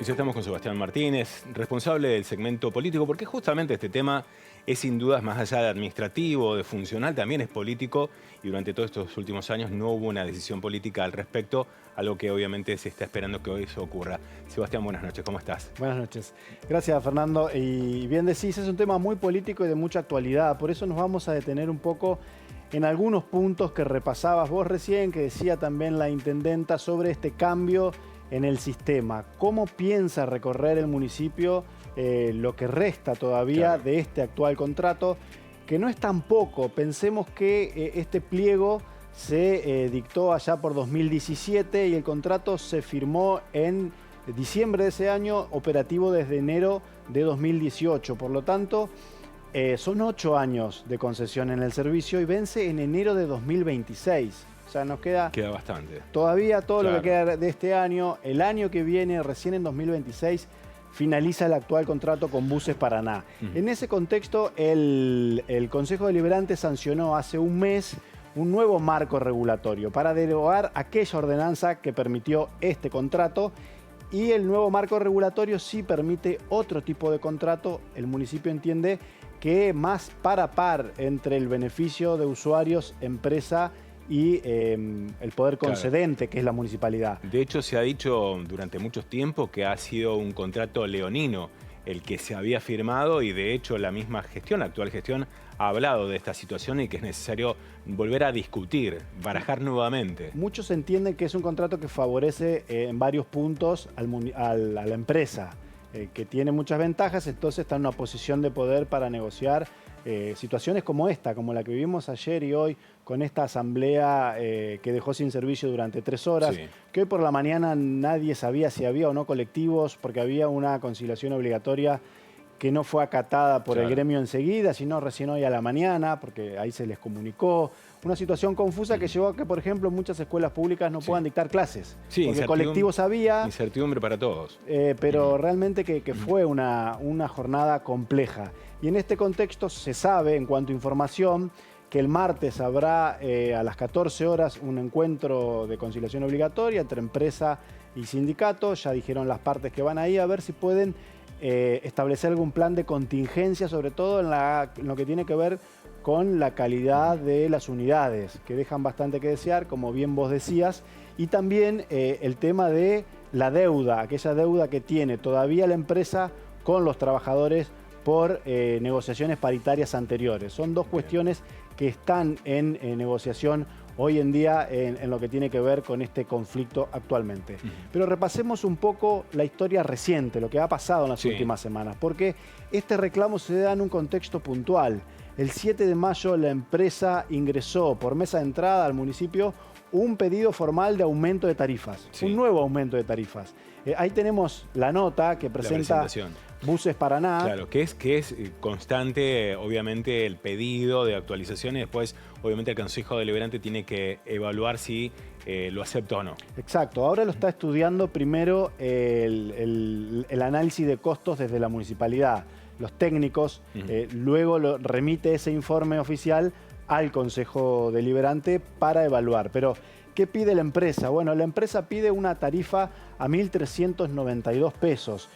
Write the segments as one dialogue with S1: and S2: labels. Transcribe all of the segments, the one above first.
S1: Y ya estamos con Sebastián Martínez, responsable del segmento político, porque justamente este tema es sin dudas más allá de administrativo, de funcional, también es político y durante todos estos últimos años no hubo una decisión política al respecto, algo que obviamente se está esperando que hoy eso ocurra. Sebastián, buenas noches, ¿cómo estás?
S2: Buenas noches. Gracias, Fernando. Y bien decís, es un tema muy político y de mucha actualidad, por eso nos vamos a detener un poco en algunos puntos que repasabas vos recién, que decía también la intendenta sobre este cambio en el sistema. ¿Cómo piensa recorrer el municipio lo que resta todavía de este actual contrato? Que no es tan poco. Pensemos que este pliego se dictó allá por 2017 y el contrato se firmó en diciembre de ese año, operativo desde enero de 2018. Por lo tanto, son 8 años de concesión en el servicio y vence en enero de 2026. O sea, nos queda
S1: bastante.
S2: Todavía todo lo que queda de este año. El año que viene, recién en 2026, finaliza el actual contrato con Buses Paraná. En ese contexto, el Consejo Deliberante sancionó hace un mes un nuevo marco regulatorio para derogar aquella ordenanza que permitió este contrato. Y el nuevo marco regulatorio sí permite otro tipo de contrato. El municipio entiende que más par a par entre el beneficio de usuarios, empresa y el poder concedente, que es la municipalidad.
S1: De hecho, se ha dicho durante mucho tiempo que ha sido un contrato leonino el que se había firmado y de hecho la misma gestión, la actual gestión, ha hablado de esta situación y que es necesario volver a discutir, barajar nuevamente.
S2: Muchos entienden que es un contrato que favorece en varios puntos a la empresa, que tiene muchas ventajas, entonces está en una posición de poder para negociar situaciones como esta, como la que vivimos ayer y hoy, con esta asamblea que dejó sin servicio durante 3 horas, que hoy por la mañana nadie sabía si había o no colectivos, porque había una conciliación obligatoria que no fue acatada por el gremio enseguida, sino recién hoy a la mañana, porque ahí se les comunicó. Una situación confusa que llevó a que, por ejemplo, muchas escuelas públicas no puedan dictar clases. Porque colectivos había.
S1: Incertidumbre para todos.
S2: Pero realmente que fue una jornada compleja. Y en este contexto se sabe, en cuanto a información, que el martes habrá a las 14 horas un encuentro de conciliación obligatoria entre empresa y sindicato. Ya dijeron las partes que van ahí a ver si pueden establecer algún plan de contingencia, sobre todo en lo que tiene que ver con la calidad de las unidades, que dejan bastante que desear, como bien vos decías, y también el tema de la deuda, aquella deuda que tiene todavía la empresa con los trabajadores por negociaciones paritarias anteriores. Son dos cuestiones que están en negociación hoy en día en lo que tiene que ver con este conflicto actualmente. Pero repasemos un poco la historia reciente, lo que ha pasado en las últimas semanas, porque este reclamo se da en un contexto puntual. El 7 de mayo la empresa ingresó por mesa de entrada al municipio un pedido formal de aumento de tarifas, un nuevo aumento de tarifas. Ahí tenemos la nota que presenta Buses Paraná.
S1: Claro, que es constante, obviamente, el pedido de actualización y después, obviamente, el Consejo Deliberante tiene que evaluar si lo acepta o no.
S2: Exacto. Ahora lo está estudiando primero el análisis de costos desde la municipalidad. Los técnicos, luego remite ese informe oficial al Consejo Deliberante para evaluar. Pero, ¿qué pide la empresa? Bueno, la empresa pide una tarifa a 1.392 pesos.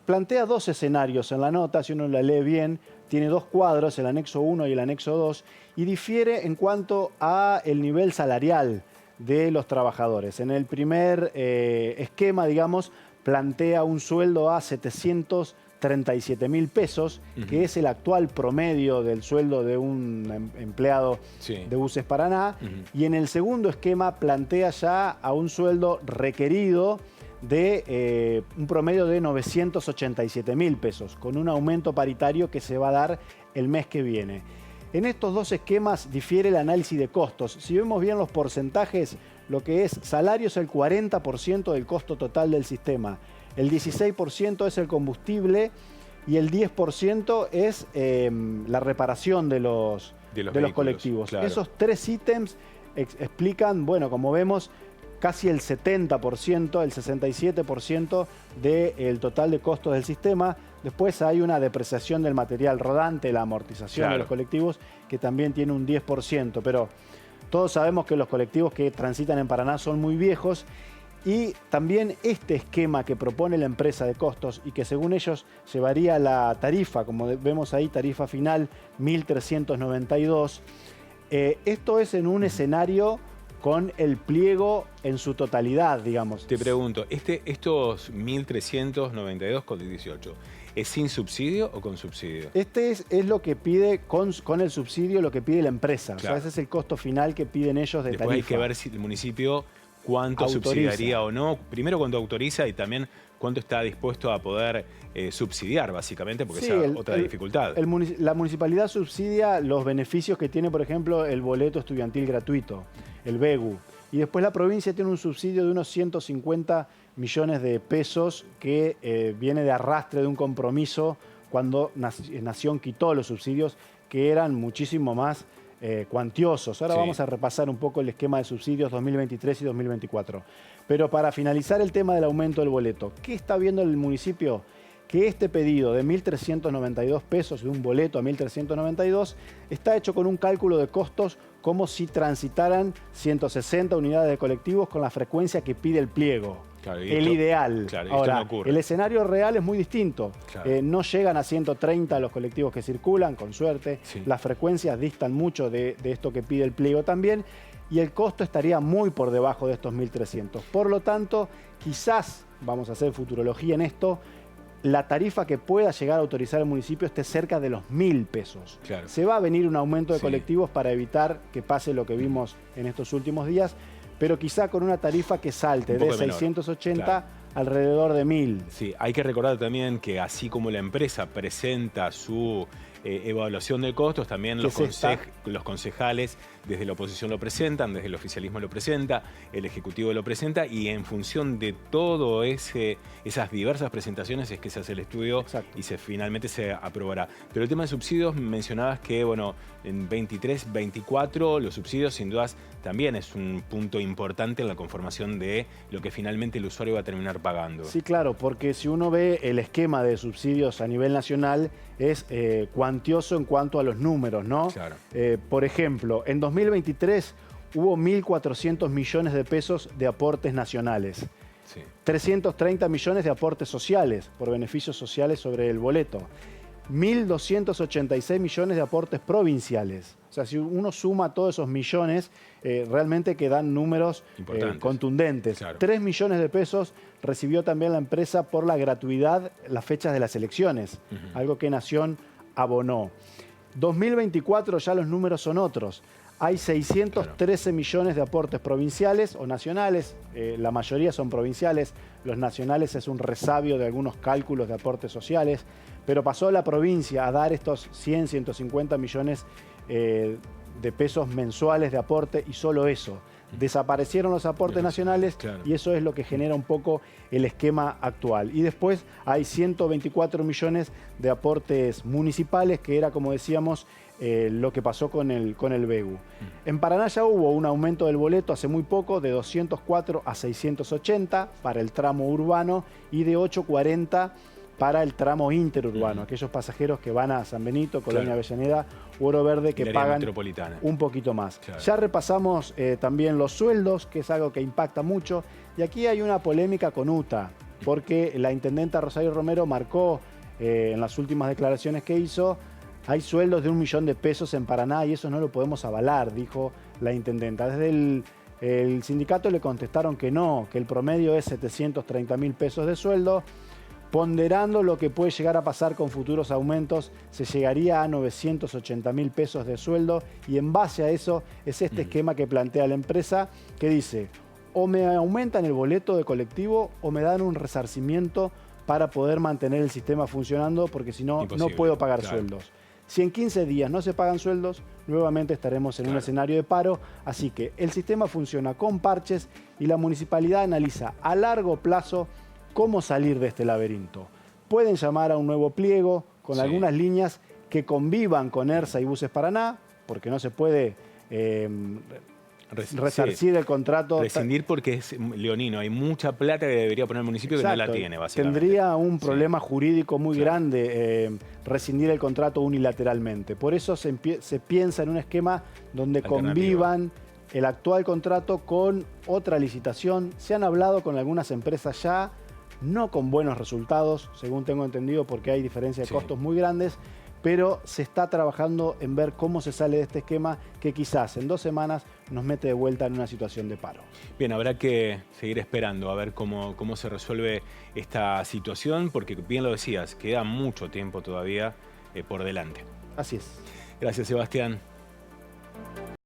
S2: Plantea 2 escenarios en la nota, si uno la lee bien, tiene 2 cuadros, el anexo 1 y el anexo 2, y difiere en cuanto a el nivel salarial de los trabajadores. En el primer esquema, digamos, plantea un sueldo a 737.000 pesos, que es el actual promedio del sueldo de un empleado de Buses Paraná. Y en el segundo esquema plantea ya a un sueldo requerido de un promedio de 987.000 pesos, con un aumento paritario que se va a dar el mes que viene. En estos 2 esquemas difiere el análisis de costos. Si vemos bien los porcentajes, lo que es salario es el 40% del costo total del sistema. El 16% es el combustible y el 10% es la reparación de los colectivos. Esos 3 ítems explican, bueno, como vemos, casi el 70%, el 67% del total de costos del sistema. Después hay una depreciación del material rodante, la amortización de los colectivos, que también tiene un 10%. Pero todos sabemos que los colectivos que transitan en Paraná son muy viejos Y también este esquema que propone la empresa de costos y que según ellos llevaría la tarifa, como vemos ahí, tarifa final 1.392, esto es en un escenario con el pliego en su totalidad, digamos.
S1: Te pregunto, estos 1.392,18, ¿es sin subsidio o con subsidio?
S2: Este es lo que pide con el subsidio, lo que pide la empresa.
S1: Claro.
S2: O sea, ese es el costo final que piden ellos de
S1: Después
S2: tarifa.
S1: hay que ver si el municipio cuánto
S2: Autoriza.
S1: subsidiaría o no. Primero cuánto autoriza y también cuánto está dispuesto a poder subsidiar, básicamente, porque
S2: Sí,
S1: esa es otra dificultad.
S2: La municipalidad subsidia los beneficios que tiene, por ejemplo, el boleto estudiantil gratuito, el BEGU. Y después la provincia tiene un subsidio de unos 150 millones de pesos que viene de arrastre de un compromiso cuando Nación quitó los subsidios que eran muchísimo más cuantiosos. Ahora vamos a repasar un poco el esquema de subsidios 2023 y 2024. Pero para finalizar el tema del aumento del boleto, ¿qué está viendo el municipio? Que este pedido de 1.392 pesos, de un boleto a 1.392, está hecho con un cálculo de costos como si transitaran 160 unidades de colectivos con la frecuencia que pide el pliego.
S1: Claro,
S2: el ideal.
S1: Claro,
S2: ahora,
S1: no ocurre.
S2: el escenario real es muy distinto.
S1: Claro.
S2: No llegan a 130 los colectivos que circulan, con suerte.
S1: Sí.
S2: Las frecuencias distan mucho de esto que pide el pliego también. Y el costo estaría muy por debajo de estos 1.300. Por lo tanto, quizás, vamos a hacer futurología en esto, la tarifa que pueda llegar a autorizar el municipio esté cerca de los 1.000 pesos.
S1: Claro.
S2: Se va a venir un aumento de colectivos para evitar que pase lo que vimos en estos últimos días, pero quizá con una tarifa que salte de 680 alrededor de 1.000.
S1: Sí, hay que recordar también que así como la empresa presenta su evaluación de costos, también los concejales desde la oposición lo presentan, desde el oficialismo lo presenta, el Ejecutivo lo presenta y en función de todo esas diversas presentaciones es que se hace el estudio.
S2: Exacto.
S1: Y finalmente se aprobará. Pero el tema de subsidios, mencionabas que bueno, en 23, 24 los subsidios sin dudas también es un punto importante en la conformación de lo que finalmente el usuario va a terminar pagando.
S2: Sí, claro, porque si uno ve el esquema de subsidios a nivel nacional es cuantioso en cuanto a los números, ¿no?
S1: Claro.
S2: Por ejemplo, en 2023 hubo 1.400 millones de pesos de aportes nacionales.
S1: Sí.
S2: 330 millones de aportes sociales por beneficios sociales sobre el boleto. 1.286 millones de aportes provinciales. O sea, si uno suma todos esos millones, realmente quedan números contundentes.
S1: Claro.
S2: 3 millones de pesos recibió también la empresa por la gratuidad las fechas de las elecciones, algo que Nación abonó. 2024 ya los números son otros. Hay 613 millones de aportes provinciales o nacionales, la mayoría son provinciales, los nacionales es un resabio de algunos cálculos de aportes sociales, pero pasó la provincia a dar estos 100, 150 millones de pesos mensuales de aporte y solo eso. Desaparecieron los aportes nacionales y eso es lo que genera un poco el esquema actual. Y después hay 124 millones de aportes municipales, que era, como decíamos, lo que pasó con el BEGU. En Paraná ya hubo un aumento del boleto hace muy poco de 204 a 680 para el tramo urbano y de 840 para el tramo interurbano, aquellos pasajeros que van a San Benito, Colonia Avellaneda, Oro Verde, que pagan un poquito más. Claro. Ya repasamos también los sueldos, que es algo que impacta mucho, y aquí hay una polémica con UTA, porque la intendenta Rosario Romero marcó en las últimas declaraciones que hizo, hay sueldos de 1 millón de pesos en Paraná y eso no lo podemos avalar, dijo la intendenta. Desde el sindicato le contestaron que no, que el promedio es 730.000 pesos de sueldo. Ponderando lo que puede llegar a pasar con futuros aumentos, se llegaría a 980.000 pesos de sueldo y en base a eso es este esquema que plantea la empresa que dice o me aumentan el boleto de colectivo o me dan un resarcimiento para poder mantener el sistema funcionando porque si no, no puedo pagar sueldos. Si en 15 días no se pagan sueldos, nuevamente estaremos en un escenario de paro, así que el sistema funciona con parches y la municipalidad analiza a largo plazo cómo salir de este laberinto. Pueden llamar a un nuevo pliego con algunas líneas que convivan con ERSA y Buses Paraná, porque no se puede resarcir el contrato.
S1: Rescindir porque es leonino, hay mucha plata que debería poner el municipio que no la tiene, básicamente.
S2: Tendría un problema jurídico muy grande rescindir el contrato unilateralmente. Por eso se piensa en un esquema donde convivan el actual contrato con otra licitación. Se han hablado con algunas empresas ya, no con buenos resultados, según tengo entendido, porque hay diferencias de costos muy grandes, pero se está trabajando en ver cómo se sale de este esquema que quizás en 2 semanas nos mete de vuelta en una situación de paro.
S1: Bien, habrá que seguir esperando a ver cómo se resuelve esta situación, porque bien lo decías, queda mucho tiempo todavía por delante.
S2: Así es.
S1: Gracias, Sebastián.